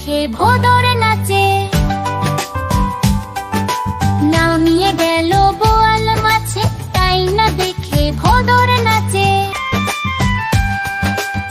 দেখে ভোদর নাচে। নামিয়ে গেল বোয়াল মাছে, তাই না দেখে ভোদর নাচে।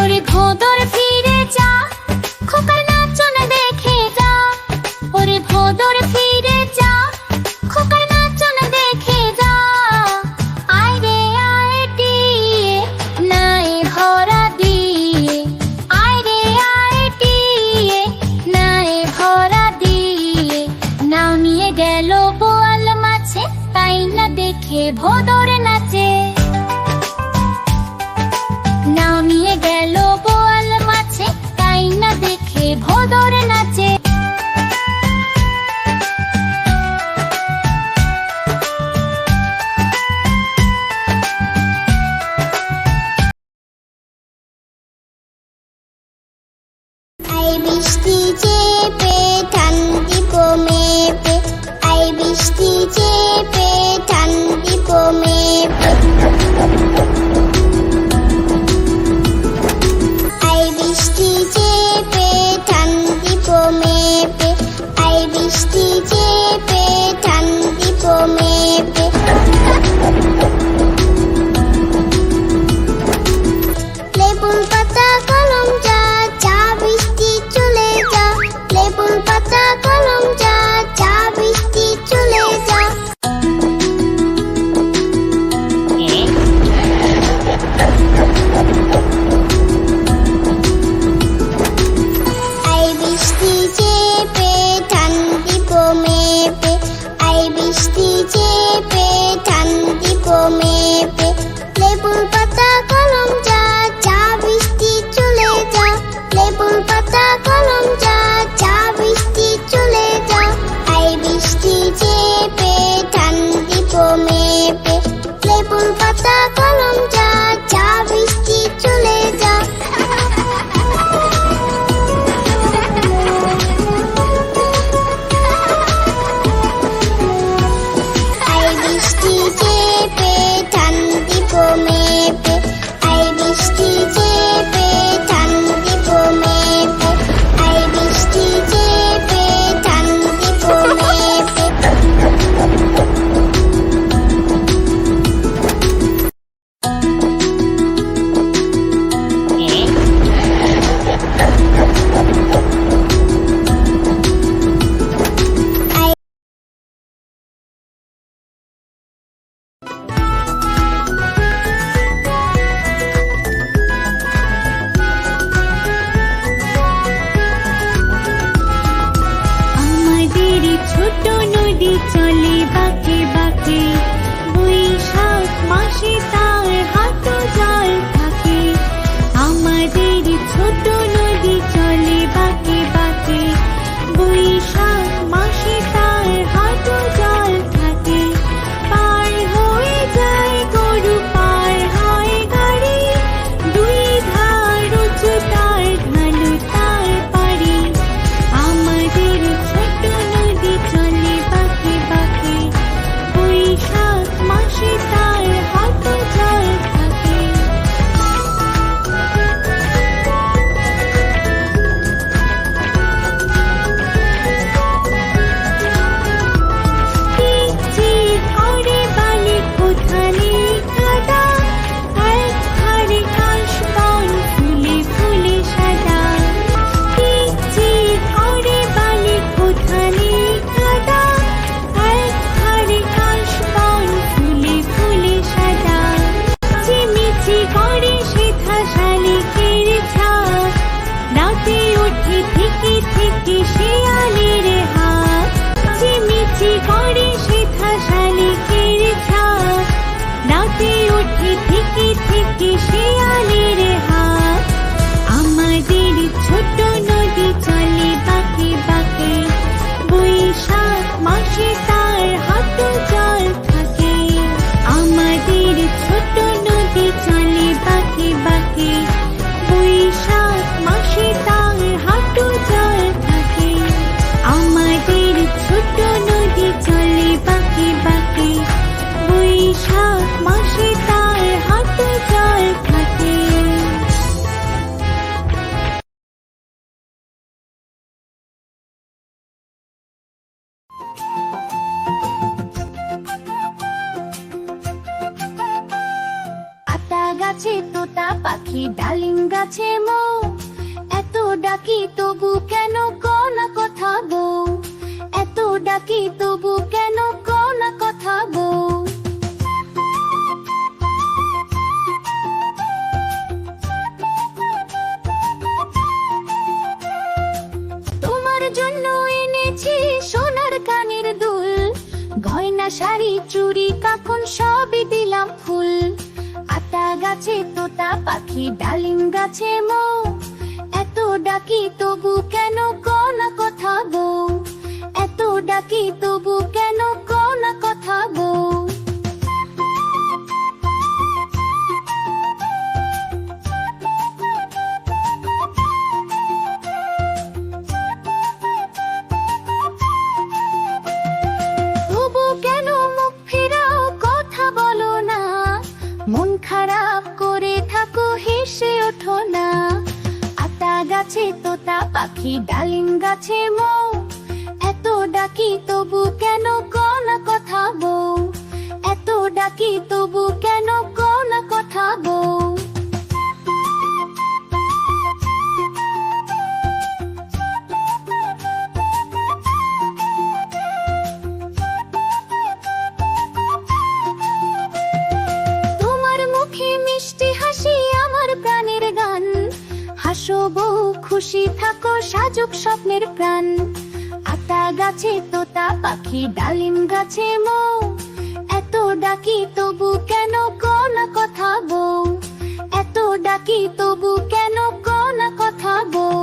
ওরে ভোদর ফিরে যা, খোকার নাচন দেখে যা। ওরে ভোদর ফিরে যা, খোকার নাচন দেখে যা। আয় রে আয় টিয়ে, নাই ভরা দিয়ে। আয় রে আয় টিয়ে, নাই ভরা দিয়ে। নামিয়ে গেল বোয়াল মাছে, তাই না দেখে ভোদর নাচে। নামিয়ে গেল বোয়াল মাছে, তাই না দেখে ভোদর নাচে। আই বৃষ্টি চেপে ঠান্ডি কমেপে, আই বৃষ্টি চেপে ঠান্ডি কমেপে। আই বৃষ্টি চেপে ঠান্ডি কমেপে, আই বৃষ্টি চেপে ঠান্ডি কমেপে। লেবুর পাতা কলম যা, চা বৃষ্টি চলে যা। তোতা পাখি ডালিম গাছে মৌ, এত ডাকি তবু কেন কও না কথা বউ, এত ডাকি তবু কেন কও না কথা বউ। তোমার জন্য এনেছি সোনার কানের দুল, গয়না শাড়ি চুড়ি কাকুন সবই দিলাম ফুল। আতা গাছে তোতা পাখি ডালিম গাছে মৌ, এত ডাকি তবু কেন কও না কথা বউ, এত ডাকি তবু কেন কও না কথা বউ। তবু কেন মুখ ফিরাও কথা বলো না, মন খারাপ করে থাকো হেসে ওঠো না। আতা গাছে তোতা পাখি ডালিম গাছে মৌ, এত ডাকি তবু কেন কও না কথা বউ, এত ডাকি তবু কেন কও না কথা বউ। তোমার মুখে মিষ্টি হাসি আমার প্রাণের গান, হাসো বউ খুশি থাকো সাজুক স্বপ্নের প্রাণ। আতা গাছে তোতা পাখি ডালিম গাছে মৌ, এত ডাকি তবু কেন কও না কথা বউ, এত ডাকি তবু কেন কও না কথা বউ।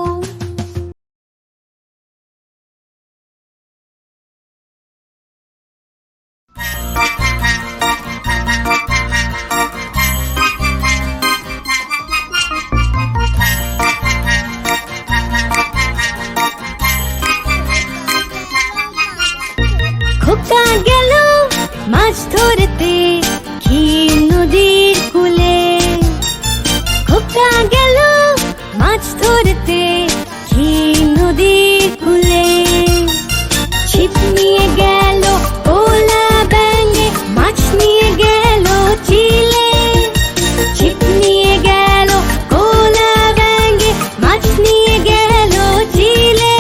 খোকা গেল মাছ ধরতে ক্ষীর নদীর কূলে, খোকা গেল মাছ ধরতে ক্ষীর নদীর কূলে। ছিপ নিয়ে গেল ওলা ব্যাঙে, মাছ নিয়ে গেল চিলে, ছিপ নিয়ে গেল ওলা ব্যাঙে, মাছ নিয়ে গেল চিলে।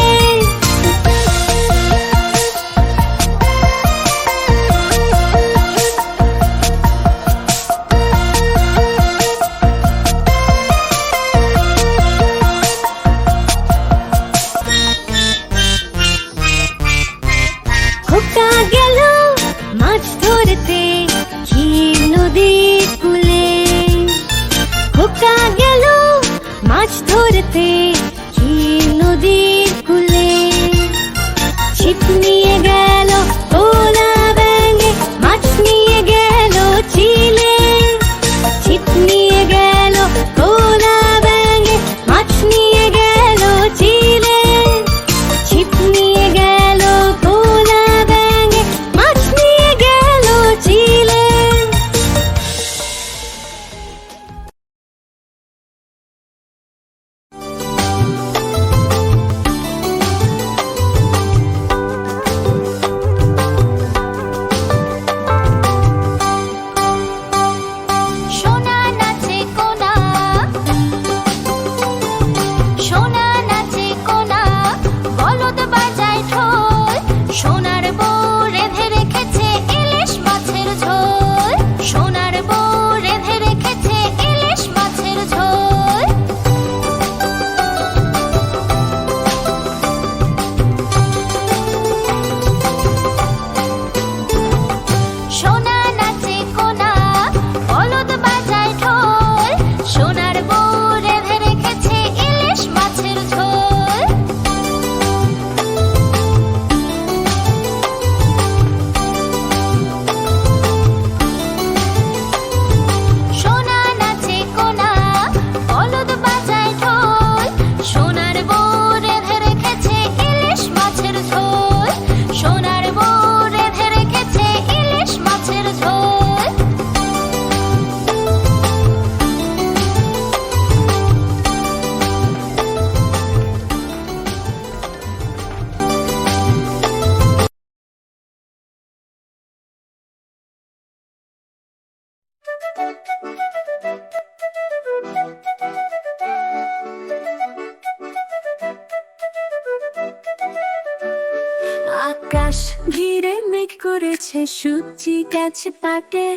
আকাশ ঘিরে মেঘ করেছে, সূর্যি গেছে পাটে,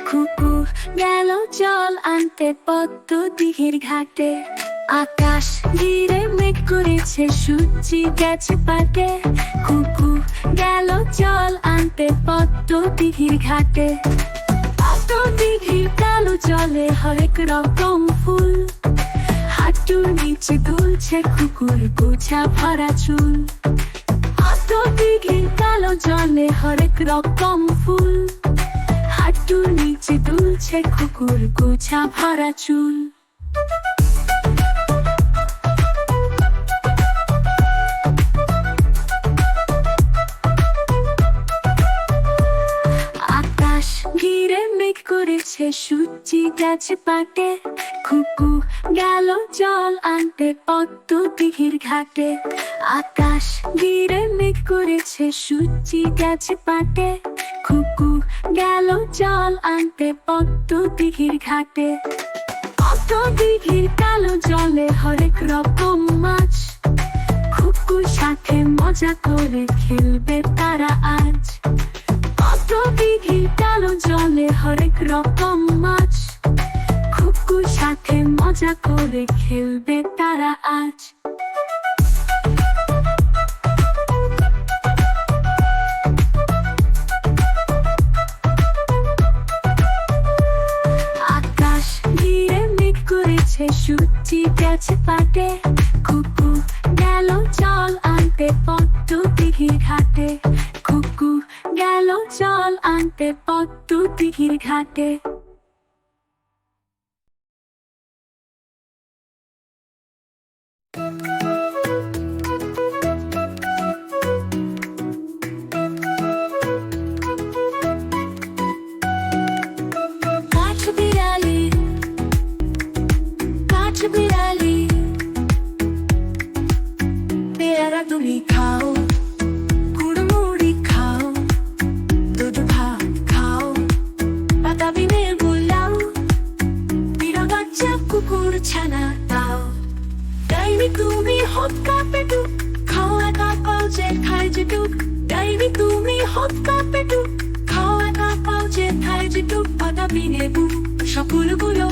কুকুর গেল জল আনতে পদ্ম দিঘির ঘাটে। আকাশ ঘিরে মেঘ করেছে, সূর্যি গেছে পাটে, কুকুর গেল জল আনতে পদ্ম দিঘির ঘাটে। পদ্ম দিঘির কালো জলে হরেক রকম ফুল, হাঁটুর নিচে দুলছে কুকুর গোছা ভরা চুল। পদ্ম দিঘির কালো জলে হরেক রকম ফুল, হাঁটুর নিচে দুলছে কুকুর গোছা ভরা চুল। আকাশ ঘিরে মেঘ করেছে, সূর্যি গেছে পাটে, কুকুর গেল জল আনতে পদ্ম দিঘির ঘাটে। আকাশ ঘিরে মেঘ করেছে, সূর্যি গেছে পাটে, কুকুর গেল জল আনতে পদ্ম দিঘির ঘাটে। পদ্ম দিঘির কালো জলে হরেক রকম মাছ, কুকুর সাথে মজা করে খেলবে তারা আজ। পদ্ম দিঘির কালো জলে হরেক রকম মাছ, কুকুর সাথে মজা করে খেলবে তারা আজ। আকাশ ঘিরে মেঘ করেছে, সূর্যি গেছে পাটে, কুকুর গেল জল আনতে পদ্ম দিঘির ঘাটে, কুকুর গেল জল আনতে পদ্ম দিঘির ঘাটে। কাঠ বিড়ালি, কাঠ বিড়ালি, পেয়ারা তুমি খাও, কুড়মুড়ি খাও, দুধ ভাত খাও, বাতাবি লেবু লাও, বিড়া বাচ্চা কুকুর ছানা দাও। ডাইনি তুমি হত কাঁপে টুক, খাও একা পাও যে খায় যে টুক। ডাইনি তুমি হত কাঁপে টুক, খাও একা পাও যে খায় যে টুক। বাতাবি লেবু সকলগুলো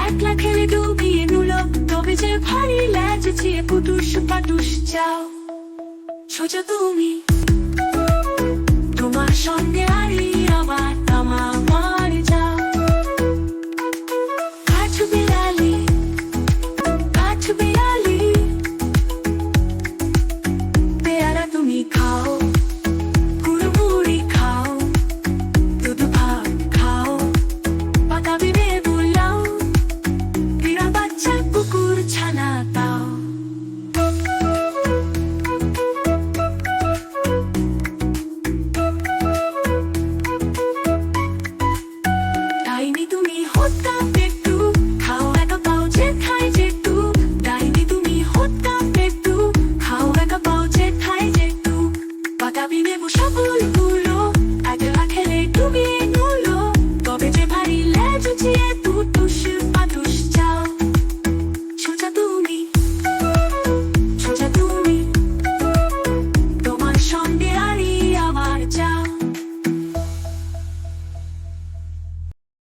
একলা খেলে ডুবিয়ে নুলো, তবে যে ভারী লেজ চিয়ে পুটুস পাটুস যাও। সোজা তুমি, তোমার সঙ্গে আরি আমার তামাও।